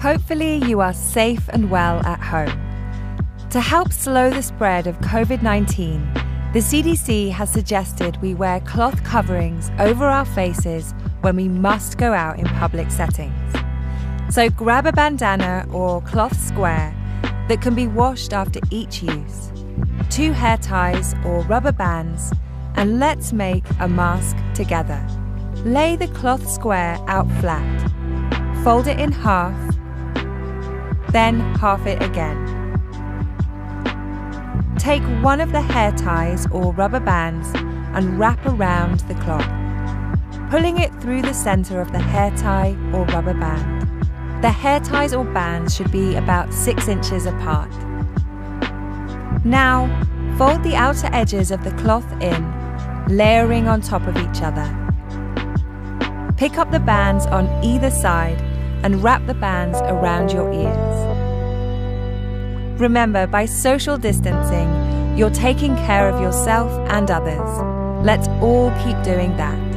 Hopefully you are safe and well at home. To help slow the spread of COVID-19, the CDC has suggested we wear cloth coverings over our faces when we must go out in public settings. So grab a bandana or cloth square that can be washed after each use, 2 hair ties or rubber bands, and let's make a mask together. Lay the cloth square out flat. Fold it in half, then half it again. Take one of the hair ties or rubber bands and wrap around the cloth, pulling it through the center of the hair tie or rubber band. The hair ties or bands should be about 6 inches apart. Now, fold the outer edges of the cloth in, layering on top of each other. Pick up the bands on either side and wrap the bands around your ears. Remember, by social distancing, you're taking care of yourself and others. Let's all keep doing that.